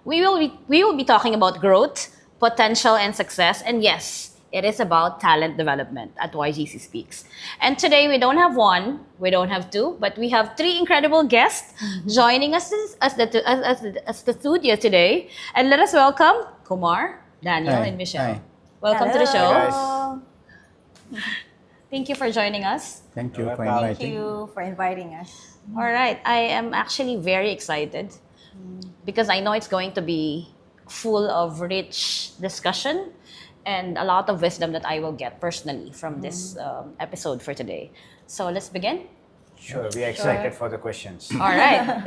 we will be talking about growth, potential, and success. And yes, it is about talent development at YGC Speaks. And today we don't have one, we don't have two, but we have three incredible guests joining us as the studio today. And let us welcome Kumar, Daniel, Hi. and Michelle. Hi. Welcome to the show. Hello. Thank you for joining us. Thank you Thank for inviting. you for inviting us. All right, I am actually very excited because I know it's going to be full of rich discussion and a lot of wisdom that I will get personally from this episode for today. So let's begin. Sure, we are excited for the questions. All right.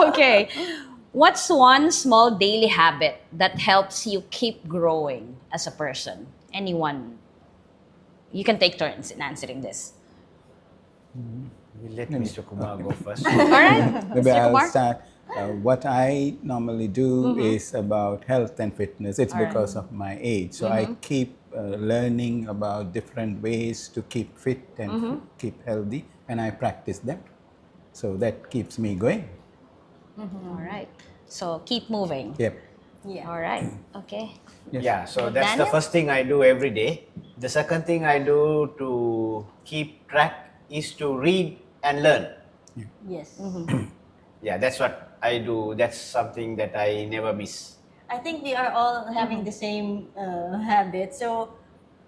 Okay. What's one small daily habit that helps you keep growing as a person? Anyone? You can take turns in answering this. We'll let Mr. Kumar go first. All right. Maybe Mr. I'll Kumar? start. What I normally do is about health and fitness. It's because of my age. So I keep learning about different ways to keep fit and keep healthy, and I practice them. So that keeps me going. All right. So keep moving. Yep. Yeah. All right. Okay. Yes. Yeah, so that's Daniel? the first thing I do every day. The second thing I do to keep track is to read and learn. Yes. Yeah, that's what I do. That's something that I never miss. I think we are all having the same habit. So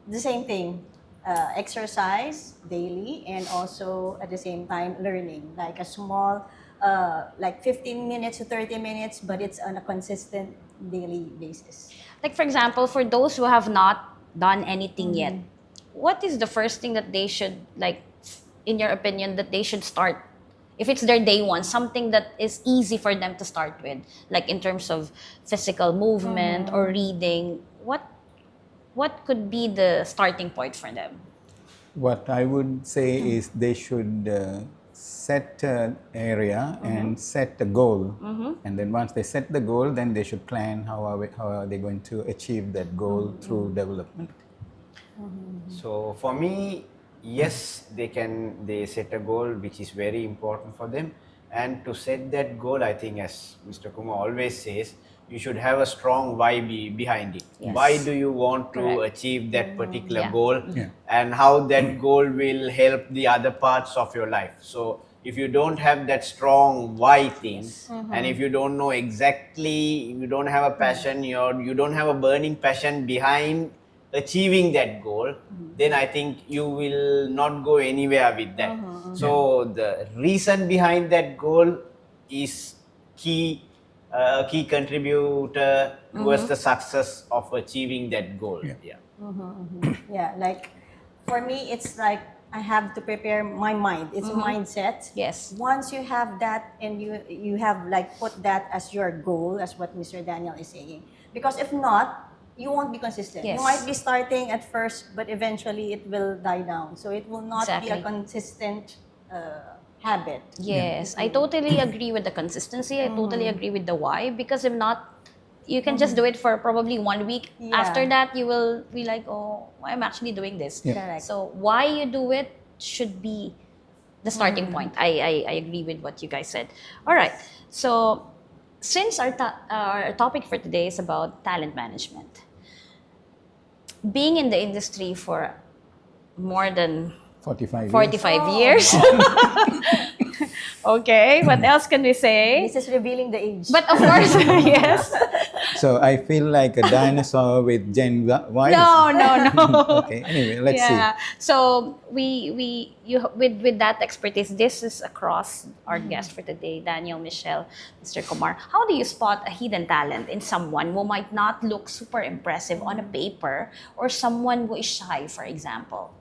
the same thing, exercise daily and also at the same time learning. Like a small, like 15 minutes to 30 minutes, but it's on a consistent daily basis. Like for example, for those who have not done anything yet, what is the first thing that they should like, in your opinion, that they should start? If it's their day one, something that is easy for them to start with, like in terms of physical movement or reading, what could be the starting point for them? What I would say is they should set an area and set a goal. And then once they set the goal, then they should plan how are they going to achieve that goal through development. So for me, yes, they set a goal which is very important for them. And to set that goal, I think as Mr. Kumar always says, you should have a strong why behind it. Yes. Why do you want to Correct. achieve that particular Yeah. goal, Yeah. and how that goal will help the other parts of your life. So if you don't have that strong why thing, and if you don't know exactly, you don't have a passion, you don't have a burning passion behind achieving that goal, then I think you will not go anywhere with that. So the reason behind that goal is key contributor towards the success of achieving that goal. Yeah. Yeah, like for me, it's like I have to prepare my mind. It's a mindset. Yes. Once you have that and you have like put that as your goal, as what Mr. Daniel is saying. Because if not, you won't be consistent. Yes. You might be starting at first, but eventually it will die down. So it will not be Exactly. a consistent habit. Yes, I totally agree with the consistency. I totally agree with the why, because if not, you can just do it for probably 1 week. Yeah. After that, you will be like, oh, I'm actually doing this. Yeah. Correct. So why you do it should be the starting point. I agree with what you guys said. All right. So since our topic for today is about talent management, being in the industry for more than 45 years. 45 years. Okay, what else can we say? This is revealing the age. But of course, yes. So I feel like a dinosaur with Gen Y. No. Okay, anyway, let's Yeah. So with that expertise, this is across our guest for today, Daniel, Michelle, Mr. Kumar. How do you spot a hidden talent in someone who might not look super impressive on a paper, or someone who is shy, for example?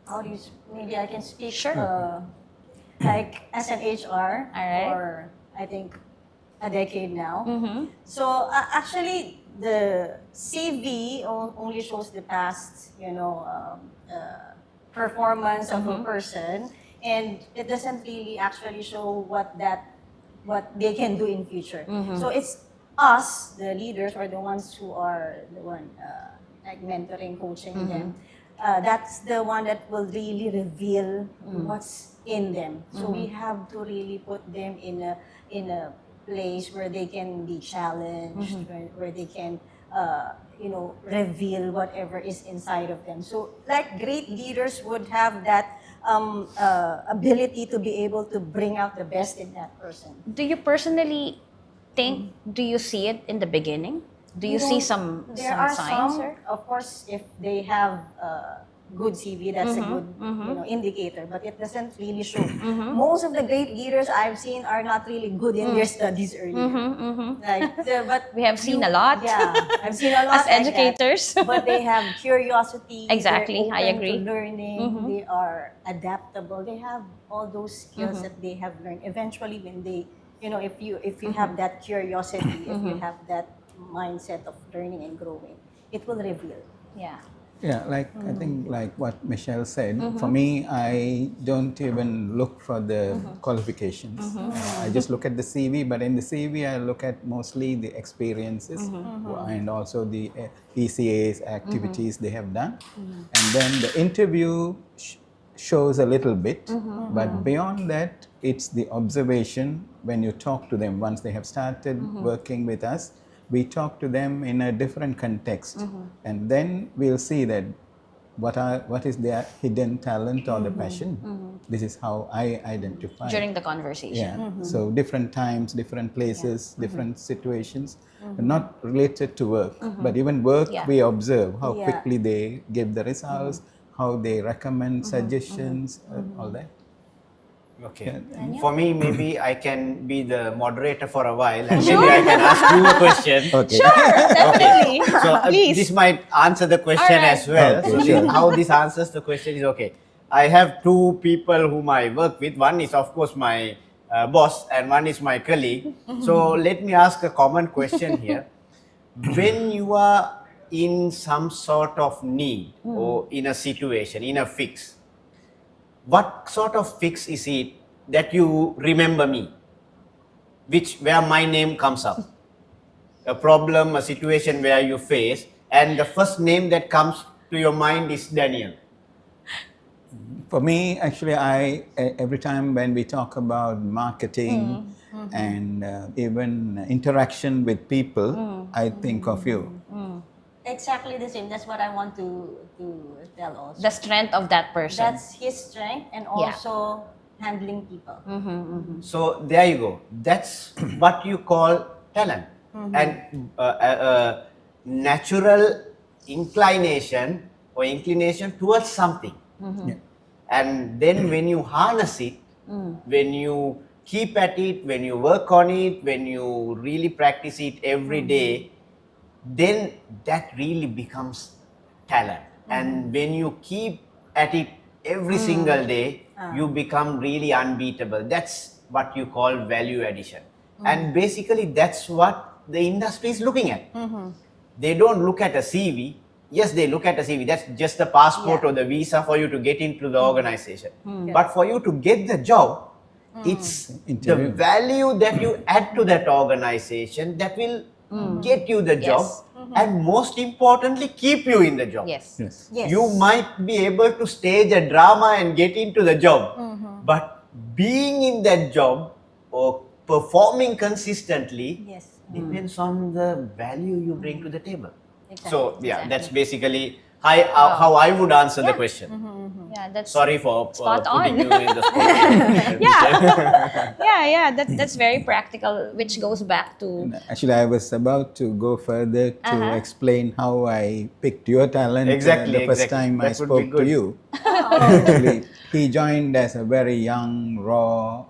How do you, maybe I can speak Sure. like as an HR right. for I think a decade now. So actually the CV only shows the past, performance of a person, and it doesn't really actually show what they can do in future. So it's us, the leaders, or the ones who are the one like mentoring, coaching them. That's the one that will really reveal what's in them. So we have to really put them in a place where they can be challenged, where they can, reveal whatever is inside of them. So, like great leaders would have that ability to be able to bring out the best in that person. Do you personally think, do you see it in the beginning? Do you see some There are signs? some, Or? of course, if they have good CV, that's a good indicator, but it doesn't really show. Most of the great leaders I've seen are not really good in their studies earlier. But We have seen a lot. Yeah, I've seen a lot As like that. educators. But they have curiosity. Exactly, they're I open agree. To learning. They are adaptable. They have all those skills that they have learned. Eventually, when they, if you have that curiosity, if you have that mindset of learning and growing, it will reveal. Yeah. Yeah, I think like what Michelle said, for me, I don't even look for the qualifications. I just look at the CV, but in the CV, I look at mostly the experiences and also the ECA's activities they have done. And then the interview shows a little bit, but beyond that, it's the observation when you talk to them once they have started working with us. We talk to them in a different context, and then we'll see that what is their hidden talent or the passion. This is how I identify During the conversation. Yeah. So different times, different places, different situations, not related to work, but even work we observe how quickly they give the results, how they recommend suggestions, all that. Okay. For me, maybe I can be the moderator for a while, and maybe I can ask you a question. Okay. Definitely. So Please. this might answer the question Alright. as well. Okay, So sure. how this answers the question is okay. I have two people whom I work with. One is of course my boss, and one is my colleague. So let me ask a common question here. When you are in some sort of need or in a situation, in a fix, what sort of fix is it that you remember me, where my name comes up? A problem, a situation where you face, and the first name that comes to your mind is Daniel. For me, actually, every time when we talk about marketing and even interaction with people, I think of you. Exactly the same. That's what I want to tell also. The strength of that person. That's his strength, and also handling people. So there you go. That's what you call talent, and natural inclination towards something. Yeah. And then when you harness it, when you keep at it, when you work on it, when you really practice it every day, then that really becomes talent. And when you keep at it every single day, you become really unbeatable. That's what you call value addition. And basically that's what the industry is looking at. They don't look at a CV. Yes, they look at a CV. That's just the passport or the visa for you to get into the organization. But for you to get the job, it's the Interview. value that you add to that organization that will get you the job, and most importantly, keep you in the job. Yes. Yes. Yes. You might be able to stage a drama and get into the job, but being in that job or performing consistently depends on the value you bring to the table. Exactly. So that's basically how I would answer the question. Yeah, that's Sorry for spot putting on. you in the spot. That's very practical, which goes back to Actually, I was about to go further to explain how I picked your talent the first time I That would be spoke to good. you. Actually, he joined as a very young, raw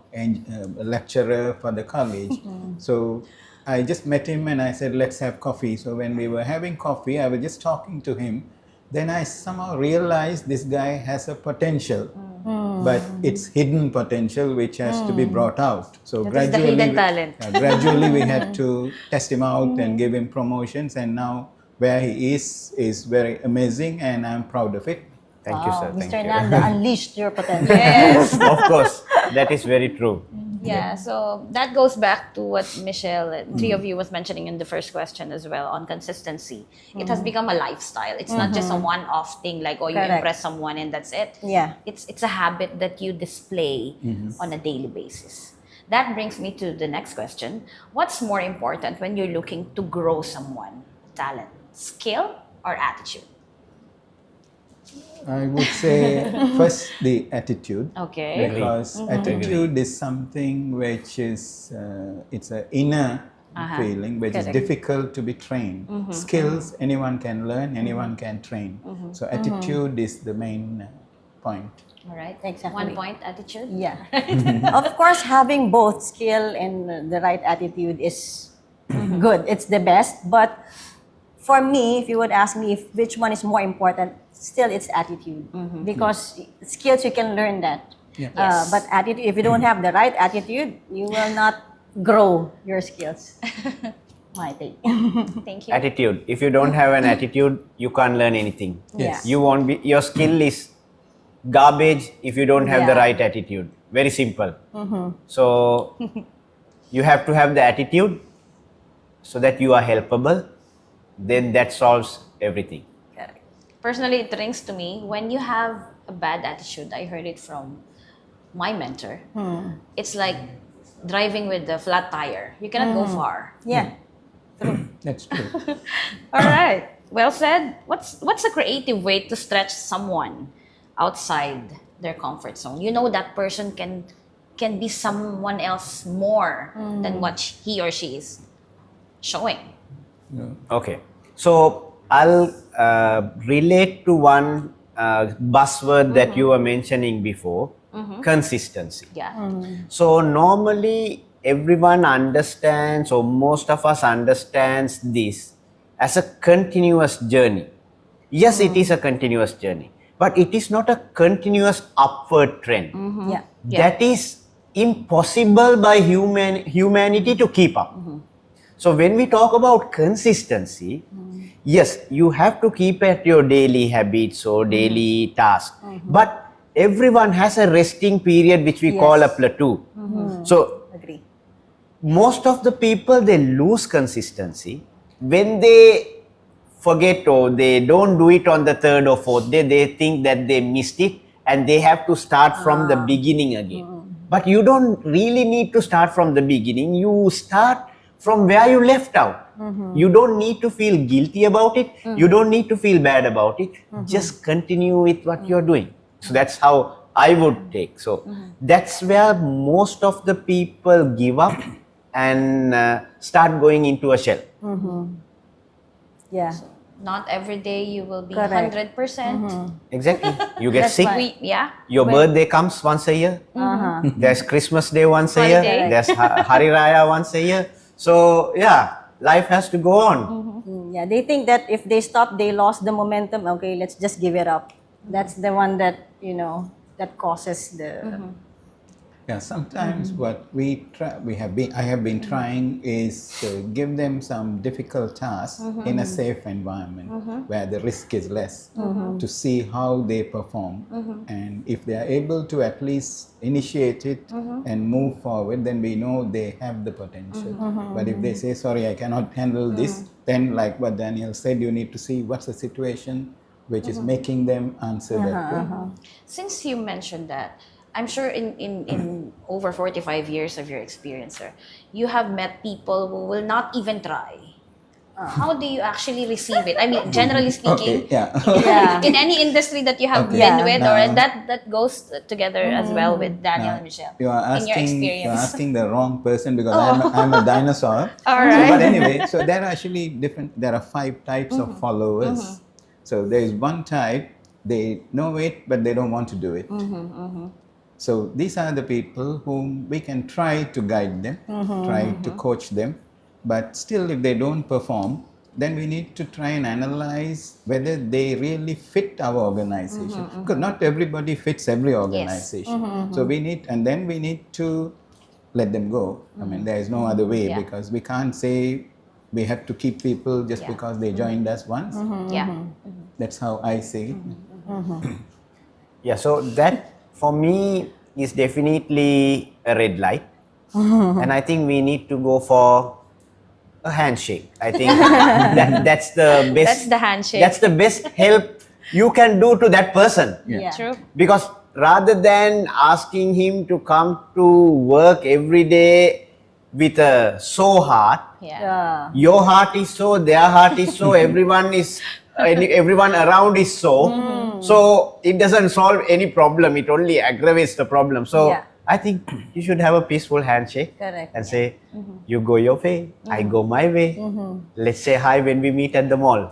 lecturer for the college. So I just met him and I said, let's have coffee. So when we were having coffee, I was just talking to him. Then I somehow realized this guy has a potential, but it's hidden potential which has to be brought out. So That is the hidden talent. gradually we had to test him out and give him promotions, and now where he is very amazing, and I'm proud of it. Thank you, sir. Thank Mr. you. Nanda unleashed your potential. yes. Of course, that is very true. Yeah, so that goes back to what Michelle, three of you was mentioning in the first question as well on consistency. It has become a lifestyle. It's not just a one-off thing like, you Correct. impress someone and that's it. Yeah. It's a habit that you display on a daily basis. That brings me to the next question. What's more important when you're looking to grow someone? Talent, skill, or attitude? I would say first the attitude. Okay. Because attitude is something which is it's an inner feeling which is Correct. difficult to be trained. Skills anyone can learn, anyone can train. So attitude is the main point. All right. Exactly. 1 point attitude. Yeah. Of course, having both skill and the right attitude is good. It's the best. But for me, if you would ask me if which one is more important, still it's attitude. Because skills, you can learn that. Yeah. Yes. But attitude, if you don't have the right attitude, you will not grow your skills. My take. Thank you. Attitude. If you don't have an attitude, you can't learn anything. Yes. You won't be. Your skill is garbage if you don't have the Yeah. right attitude. Very simple. So you have to have the attitude so that you are helpable. Then that solves everything. Correct. Personally, it rings to me when you have a bad attitude. I heard it from my mentor. It's like driving with a flat tire. You cannot go far. Yeah. That's true. All right. Well said. What's a creative way to stretch someone outside their comfort zone? You know that person can be someone else more than what he or she is showing. Okay. So I'll relate to one buzzword that you were mentioning before, consistency. Yeah. So normally everyone understands, or most of us understands this as a continuous journey. Yes, it is a continuous journey, but it is not a continuous upward trend. Yeah. Yeah. That is impossible by humanity to keep up. So when we talk about consistency, yes, you have to keep at your daily habits or daily tasks, but everyone has a resting period which we call a Yes. plateau. So Agree. most of the people, they lose consistency when they forget or they don't do it on the third or fourth day. They think that they missed it and they have to start from the beginning again. But you don't really need to start from the beginning. You start from where you left out. You don't need to feel guilty about it. You don't need to feel bad about it. Just continue with what you're doing. So that's how I would take. So that's where most of the people give up and start going into a shell. Yeah. Not every day you will be Correct. 100%. Exactly. You get That's sick. why- Your birthday comes once a year. There's Christmas Day once a year. Holiday. There's Hari Raya once a year. So yeah, life has to go on. Yeah, they think that if they stop, they lost the momentum. Okay, let's just give it up. That's the one that, that causes the... Yeah, sometimes what I have been trying is to give them some difficult tasks in a safe environment where the risk is less to see how they perform. And if they are able to at least initiate it and move forward, then we know they have the potential. But if they say, sorry, I cannot handle this, then like what Daniel said, you need to see what's the situation which is making them answer that way. Since you mentioned that, I'm sure in over 45 years of your experience, sir, you have met people who will not even try. How do you actually receive it? I mean, generally speaking, Okay, yeah. Yeah. in any industry that you have Okay. been Yeah. with, Now- or that goes together as well with Daniel and Michelle. You are in your asking, experience. you're asking the wrong person because I'm a dinosaur. All So, right. but anyway, so there are actually there are 5 types of followers. So there is one type, they know it, but they don't want to do it. So these are the people whom we can try to guide them, try to coach them. But still, if they don't perform, then we need to try and analyze whether they really fit our organization. Because not everybody fits every organization. So we need, and then we need to let them go. I mean, there is no other way Yeah. because we can't say we have to keep people just Yeah. because they joined us once. Yeah. That's how I see it. Yeah, so that for me is definitely a red light. And I think we need to go for a handshake. I think that's the best. That's the handshake. That's the best help you can do to that person. Yeah. True. Because rather than asking him to come to work every day with a so heart, Yeah. your heart is so, their heart is so, everyone around is so. So it doesn't solve any problem. It only aggravates the problem. So Yeah. I think you should have a peaceful handshake Correct. and say, you go your way, I go my way. Let's say hi when we meet at the mall.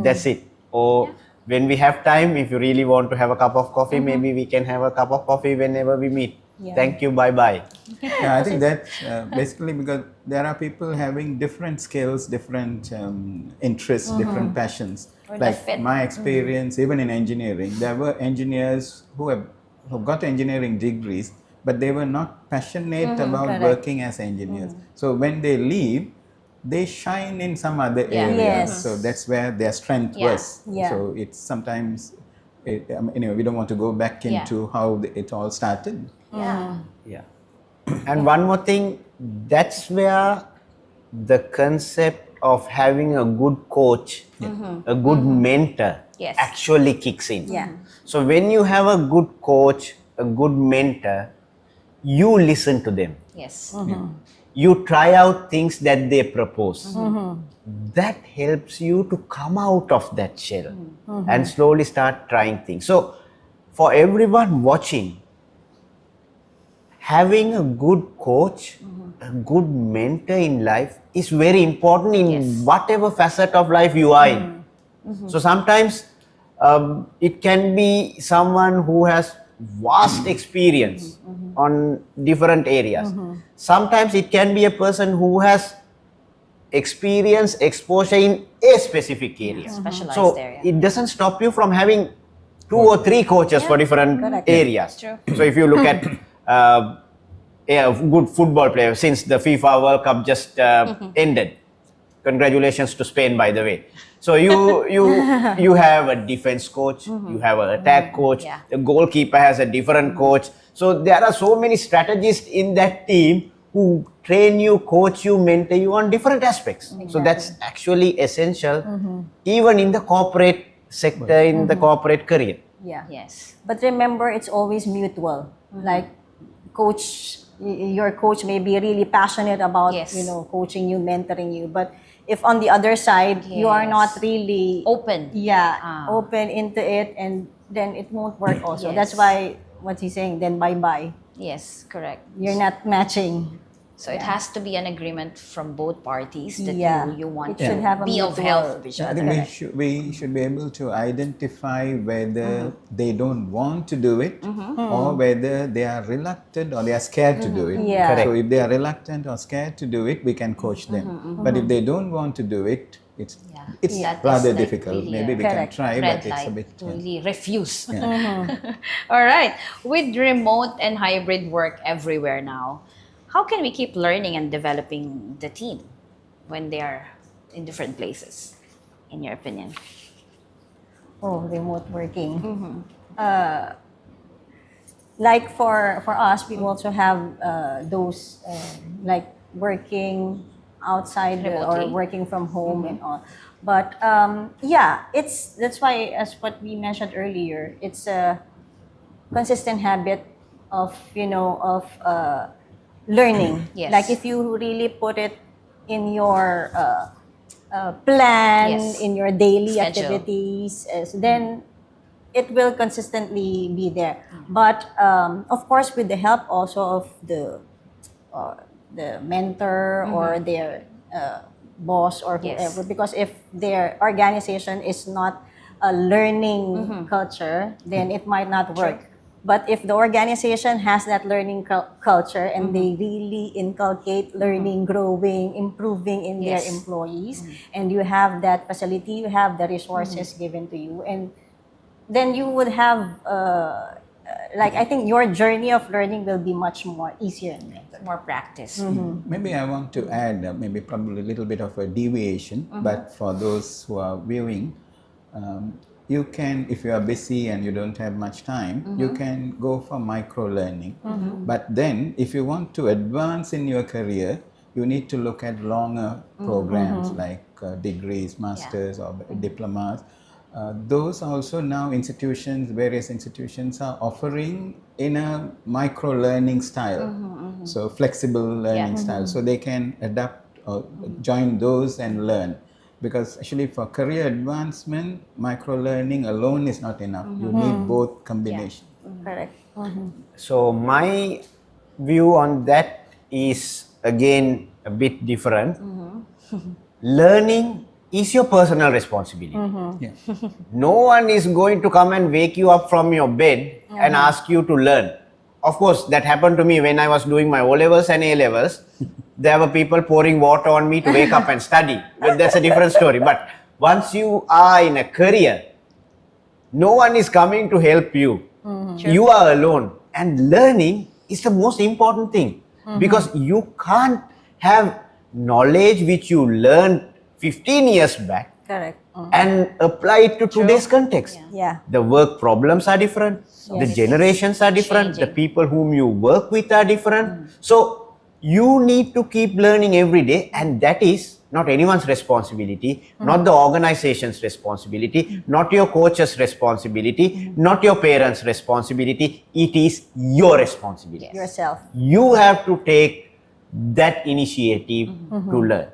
That's it. Or when we have time, if you really want to have a cup of coffee, maybe we can have a cup of coffee whenever we meet. Yeah. Thank you, bye bye. Yeah, I think that's basically because there are people having different skills, different interests, different passions. Or Like that fit. my experience, even in engineering, there were engineers who got engineering degrees, but they were not passionate about correct. working as engineers. So when they leave, they shine in some other Yeah. area. Yes. So that's where their strength Yeah. was. Yeah. So it's sometimes, anyway, we don't want to go back Yeah. into how it all started. Yeah. Yeah. And one more thing, that's where the concept of having a good coach, a good mentor Yes. actually kicks in. Yeah. So when you have a good coach, a good mentor, you listen to them. Yes. You try out things that they propose. That helps you to come out of that shell and slowly start trying things. So for everyone watching, having a good coach, a good mentor in life is very important in Yes. whatever facet of life you are in. So sometimes it can be someone who has vast experience on different areas. Sometimes it can be a person who has experience, exposure in a specific area. Specialized So area. it doesn't stop you from having 2 or 3 coaches for different Correct. areas. True. So if you look at a good football player, since the FIFA World Cup just ended, congratulations to Spain, by the way. So you have a defense coach, you have an attack coach, Yeah. the goalkeeper has a different coach. So there are so many strategists in that team who train you, coach you, mentor you on different aspects. So that's actually essential, even in the corporate sector, in the corporate career. Yeah. Yes. But remember, it's always mutual. Like, your coach may be really passionate about, Yes. coaching you, mentoring you. But if on the other side, you are not Yes. really Open. open into it, and then it won't work also. Yes. That's why what he's saying, then bye-bye. Yes, correct. You're not matching. So it has to be an agreement from both parties that Yeah. you want It should to have a be of mutual- help with each I other. think we should be able to identify whether they don't want to do it or whether they are reluctant or they are scared to do it. Yeah. Correct. So if they are reluctant or scared to do it, we can coach them. But if they don't want to do it, it's That is rather like difficult. really Maybe a we can Correct. try, red but it's a light bit. to really refuse. Yeah. All right. With remote and hybrid work everywhere now, how can we keep learning and developing the team when they are in different places, in your opinion? Oh, remote working. Like for us, we also have those like working outside or Remotely. working from home and all. But that's why, as what we mentioned earlier, it's a consistent habit of learning. Yes. Like if you really put it in your plan, Yes. in your daily Schedule. activities, then it will consistently be there. But of course, with the help also of the mentor or their boss or Yes. whoever, because if their organization is not a learning culture, then it might not work. But if the organization has that learning culture and they really inculcate learning, growing, improving in Yes. their employees, and you have that facility, you have the resources given to you, and then you would have, I think your journey of learning will be much more easier. More practice. Maybe I want to add, maybe probably a little bit of a deviation, but for those who are viewing, you can, if you are busy and you don't have much time, you can go for micro learning. But then, if you want to advance in your career, you need to look at longer programs like degrees, masters, or diplomas. Those also now various institutions are offering in a micro learning style, so flexible learning style, so they can adapt or join those and learn. Because actually for career advancement, micro learning alone is not enough. You need both combination. Correct. So my view on that is again a bit different. Learning is your personal responsibility. Yeah. No one is going to come and wake you up from your bed and ask you to learn. Of course, that happened to me when I was doing my O-levels and A-levels. There were people pouring water on me to wake up and study. But that's a different story. But once you are in a career, no one is coming to help you. You are alone. And learning is the most important thing. Because you can't have knowledge which you learned 15 years back Correct. and apply it to today's context. Yeah. The work problems are different, the generations are different, the people whom you work with are different. So you need to keep learning every day, and that is not anyone's responsibility, not the organization's responsibility, not your coach's responsibility, not your parents' responsibility. It is your responsibility. Yourself. You have to take that initiative to learn.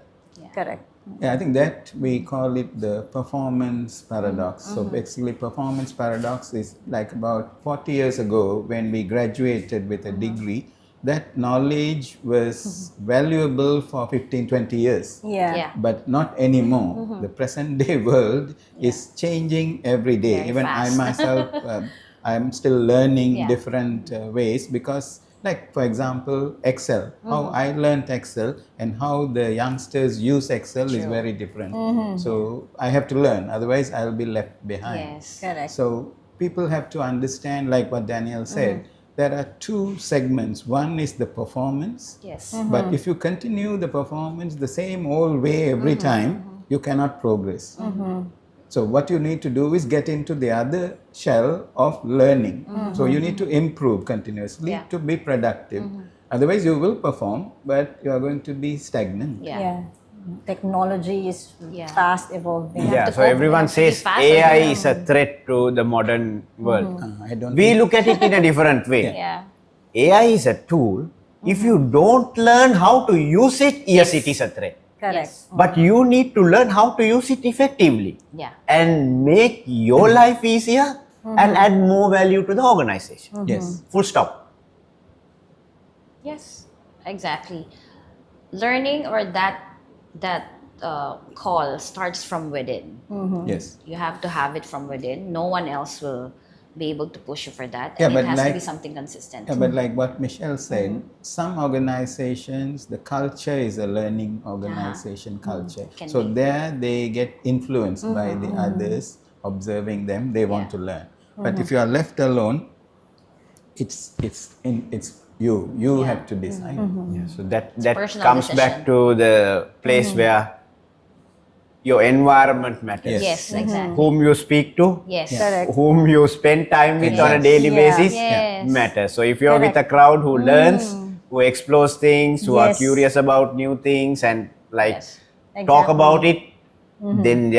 Correct. Yeah, I think that we call it the performance paradox. So basically, performance paradox is like about 40 years ago when we graduated with a degree, that knowledge was valuable for 15, 20 years. Yeah. But not anymore. The present day world is changing every day. Very Even fast. I myself, I'm still learning different ways, because like, for example, Excel. How I learned Excel and how the youngsters use Excel is very different. So I have to learn, otherwise I'll be left behind. Yes. Correct. So people have to understand, like what Daniel said, there are two segments. One is the performance. Yes. But if you continue the performance the same old way every time, you cannot progress. So what you need to do is get into the other shell of learning. So you need to improve continuously to be productive. Otherwise you will perform, but you are going to be stagnant. Yeah. Technology is fast evolving. Yeah, to so cope, everyone you have to be says fast AI as well. is a threat to the modern world. I don't We think- look at it in a different way. Yeah. AI is a tool. If you don't learn how to use it, yes, it is a threat. Correct. Yes. But you need to learn how to use it effectively Yeah. and make your life easier and add more value to the organization. Yes. Full stop. Yes. Exactly. Learning or that call starts from within. Yes. You have to have it from within. No one else will be able to push you for that. Yeah, And it but has to like- be something consistent. Yeah, but like what Michelle said, some organizations, the culture is a learning organization culture. Can So be. there they get influenced by the others, observing them, they want to learn. But if you are left alone, it's you. You have to decide. Yeah, so that personal comes decision. back to the place where your environment matters. Yes, exactly. Whom you speak to, Yes. Correct. whom you spend time with on a daily Yeah. basis Yes. matters. So if you're with a Correct. crowd who learns, who explores things, who are Yes. curious about new things and like Yes. talk Exactly. about it, then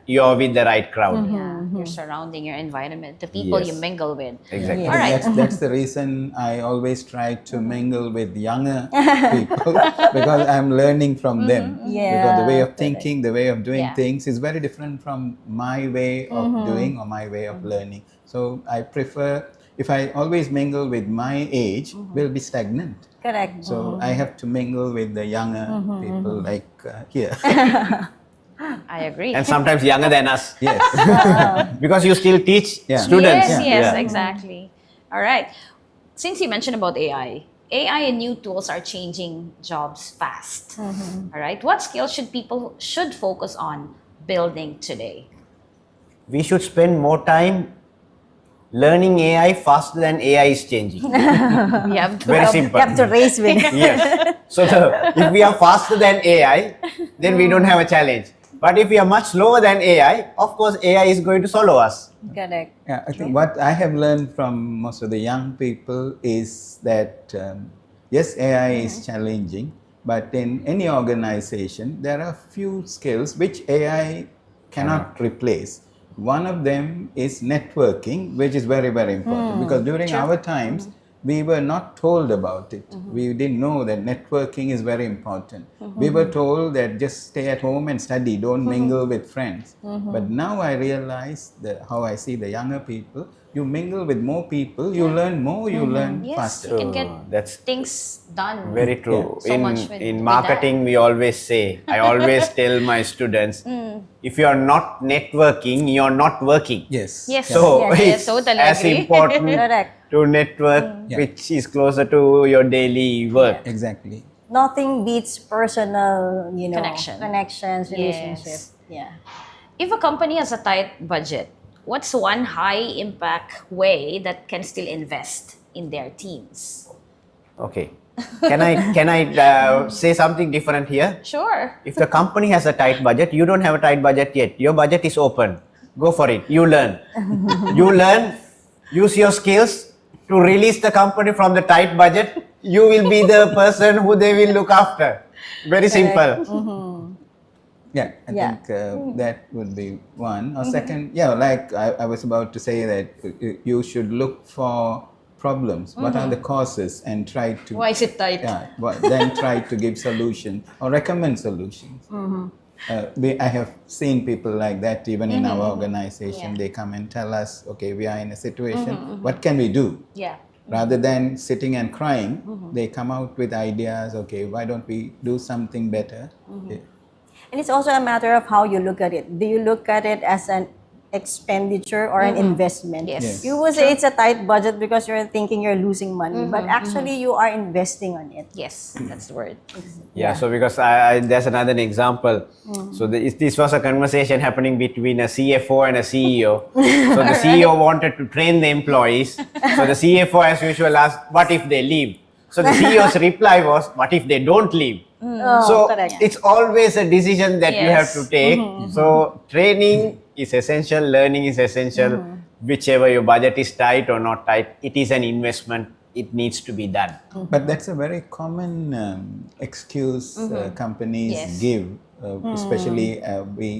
you're with the right crowd. Yeah. Your surrounding, your environment, the people Yes. you mingle with. Exactly. All right. That's the reason I always try to mingle with younger people, because I'm learning from them. Because the way of thinking, the way of doing Yeah. things is very different from my way of doing or my way of learning. So I prefer, if I always mingle with my age, we'll be stagnant. Correct. So I have to mingle with the younger people like here. I agree. And sometimes younger than us. Yes. Because you still teach Yeah. students. Yes, yes, Yeah. exactly. All right. Since you mentioned about AI and new tools are changing jobs fast. All right. What skills should people focus on building today? We should spend more time learning AI faster than AI is changing. We have to Very You simple. have to race with it. Yes. So if we are faster than AI, then we don't have a challenge. But if we are much slower than AI, of course AI is going to swallow us. Correct. Yeah, I think what I have learned from most of the young people is that yes, AI is challenging, but in any organization, there are few skills which AI cannot replace. One of them is networking, which is very, very important because during our times, we were not told about it. We didn't know that networking is very important. We were told that just stay at home and study, don't mingle with friends. But now I realize that how I see the younger people, you mingle with more people, you learn more, you learn Yes, faster. you can get that's things done. very true. So much with In that. marketing, we always say, I always tell my students, if you are not networking, you are not working. Yes. Yes. So Yes, it's totally as agree. important Correct. to network, Yeah. which is closer to your daily work. Exactly. Nothing beats personal, Yes. connections, relationships. Yeah. If a company has a tight budget, what's one high impact way that can still invest in their teams? Okay. Can I say something different here? Sure. If the company has a tight budget, you don't have a tight budget yet. Your budget is open. Go for it. You learn. You learn. Use your skills to release the company from the tight budget. You will be the person who they will look after. Very simple. Yeah, I Yeah. think that would be one. Or second, yeah, like I was about to say that you should look for problems. What are the causes and try to... Why is it tight? Yeah, then try to give solutions or recommend solutions. I have seen people like that even in our organization. Yeah. They come and tell us, okay, we are in a situation, what can we do? Yeah. Rather than sitting and crying, they come out with ideas, okay, why don't we do something better? Yeah. And it's also a matter of how you look at it. Do you look at it as an expenditure or an investment? Yes. Yes. You would say it's a tight budget because you're thinking you're losing money, but actually you are investing on it. Yes, that's the word. Yeah, so because there's another example. So this was a conversation happening between a CFO and a CEO. So the CEO wanted to train the employees. So the CFO, as usual, asked, what if they leave? So the CEO's reply was, what if they don't leave? So correct. it's always a decision that you have Yes. to take. So training is essential, learning is essential. Whichever your budget is tight or not tight, it is an investment. It needs to be done. But that's a very common excuse companies Yes. give. Especially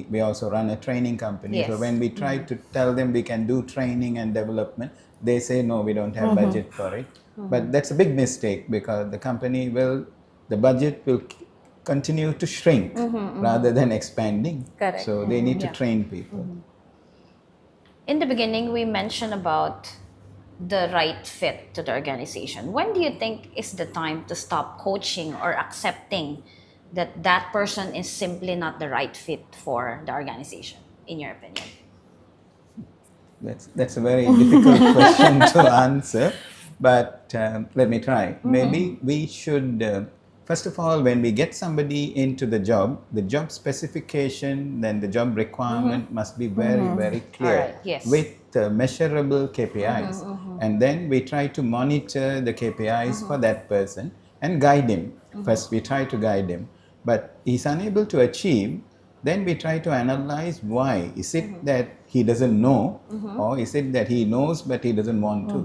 we also run a training company. So Yes. when we try to tell them we can do training and development, they say no, we don't have budget for it. But that's a big mistake because the budget will continue to shrink rather than expanding. Correct. So they need to Yeah. train people. In the beginning, we mentioned about the right fit to the organization. When do you think is the time to stop coaching or accepting that that person is simply not the right fit for the organization, in your opinion? That's a very difficult question to answer, but let me try. Maybe we should, first of all, when we get somebody into the job specification, then the job requirement must be very, very clear Alright, yes. with measurable KPIs. And then we try to monitor the KPIs for that person and guide him. First, we try to guide him, but he's unable to achieve. Then we try to analyze why. Is it that he doesn't know, or is it that he knows but he doesn't want to?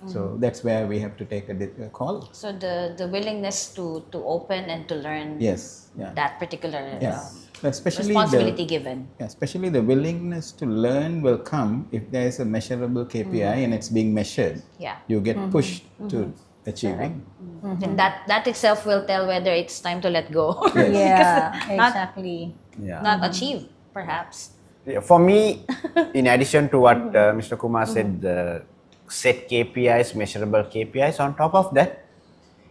So that's where we have to take a call. So the willingness to open and to learn Yes, yeah. that particular Yes. Especially responsibility given. especially the willingness to learn will come if there is a measurable KPI and it's being measured. Yeah. You get pushed to achieving. And that itself will tell whether it's time to let go or Yeah, not- exactly. Yeah. not achieve, perhaps. Yeah, for me, in addition to what Mr. Kumar said, the set KPIs, measurable KPIs, on top of that,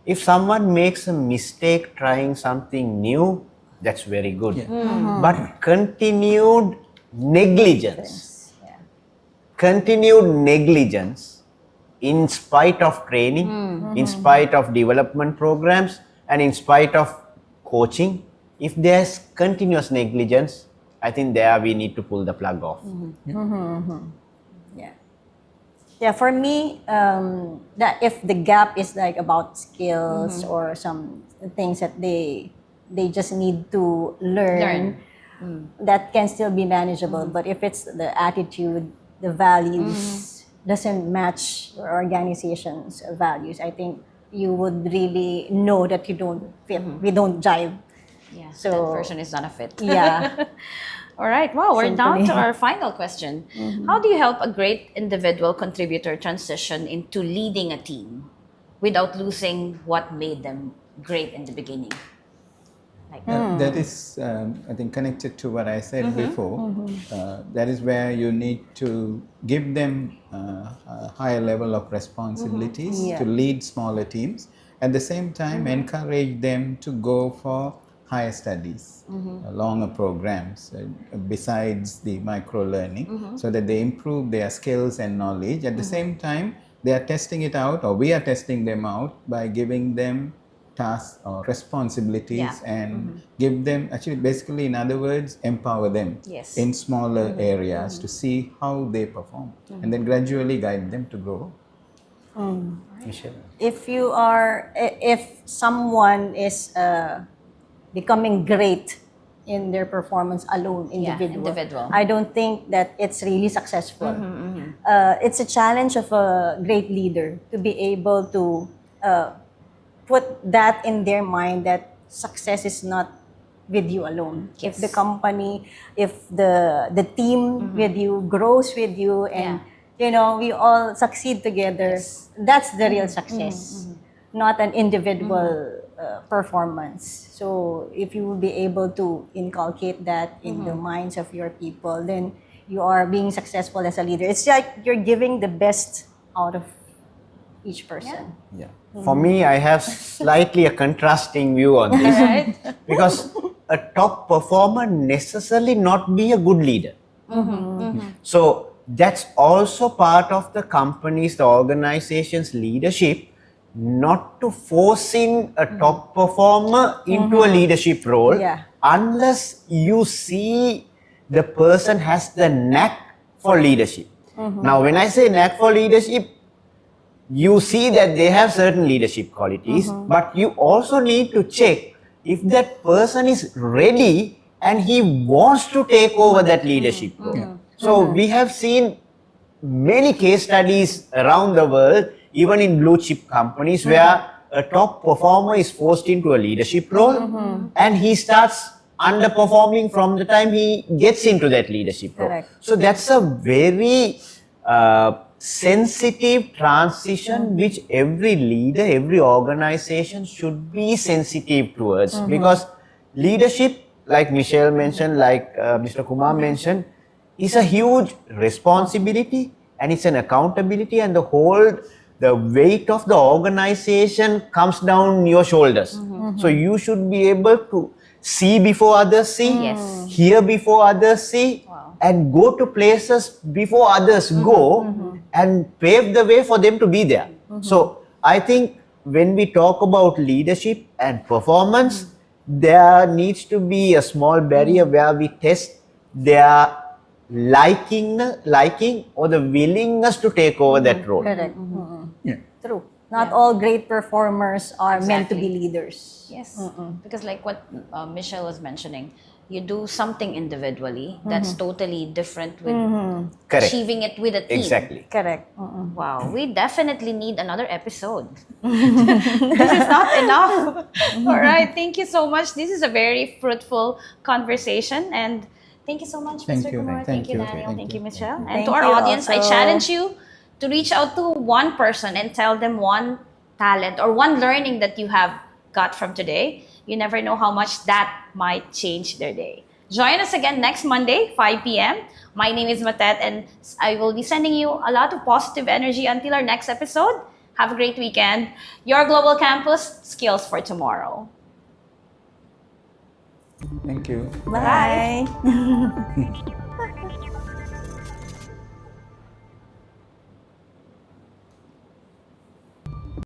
if someone makes a mistake trying something new, that's very good. But continued negligence, in spite of training, in spite of development programs, and in spite of coaching, if there's continuous negligence, I think there we need to pull the plug off. Yeah. Yeah, for me, that if the gap is like about skills or some things that they just need to learn, that can still be manageable. But if it's the attitude, the values doesn't match your organization's values, I think you would really know that you don't fit, we don't jive. Yeah, So- that person is not a fit. Yeah. All right. Wow, we're down to Simply. our final question. How do you help a great individual contributor transition into leading a team without losing what made them great in the beginning? That is, I think, connected to what I said before. That is where you need to give them a higher level of responsibilities Yeah. to lead smaller teams. At the same time, encourage them to go for higher studies, longer programs besides the micro learning, so that they improve their skills and knowledge. At the same time, they are testing it out, or we are testing them out by giving them tasks or responsibilities and give them, actually, basically, in other words, empower them Yes. in smaller areas to see how they perform and then gradually guide them to grow. Michelle. If someone is becoming great in their performance alone, individual. I don't think that it's really successful. It's a challenge of a great leader to be able to put that in their mind that success is not with you alone. Yes. If the company, if the team with you grows with you, and we all succeed together, that's the real success, not an individual performance. So if you will be able to inculcate that in the minds of your people, then you are being successful as a leader. It's like you're giving the best out of each person. Yeah. For me, I have slightly a contrasting view on this. Right? Because a top performer necessarily not be a good leader. So that's also part of the company's, the organization's leadership, not to force in a top performer into a leadership role Yeah. unless you see the person has the knack for leadership. Now, when I say knack for leadership, you see that they have certain leadership qualities, but you also need to check if that person is ready and he wants to take over that leadership role. So we have seen many case studies around the world, even in blue chip companies, where a top performer is forced into a leadership role and he starts underperforming from the time he gets into that leadership role. Correct. So that's a very sensitive transition which every leader, every organization should be sensitive towards, because leadership, like Michelle mentioned, like Mr. Kumar mentioned, is a huge responsibility and it's an accountability, and the weight of the organization comes down your shoulders. So you should be able to see before others see, Yes. hear before others see, and go to places before others go, and pave the way for them to be there. So I think when we talk about leadership and performance, there needs to be a small barrier where we test their liking or the willingness to take over that role. Correct. Yeah. True. Not all great performers are meant to be Exactly. leaders. Yes, because like what Michelle was mentioning, you do something individually that's totally different with Correct. achieving it with a team. Exactly. Correct. Wow, we definitely need another episode. This is not enough. All right, thank you so much. This is a very fruitful conversation, and thank you so much, Thank Mr. you. Kumar. Thank you. Daniel. Thank Thank you. you, Michelle. And Thank to our you audience, I also. challenge you to reach out to one person and tell them one talent or one learning that you have got from today. You never know how much that might change their day. Join us again next Monday, 5 p.m. My name is Matet, and I will be sending you a lot of positive energy until our next episode. Have a great weekend. Your Global Campus, Skills for Tomorrow. Thank you. Bye.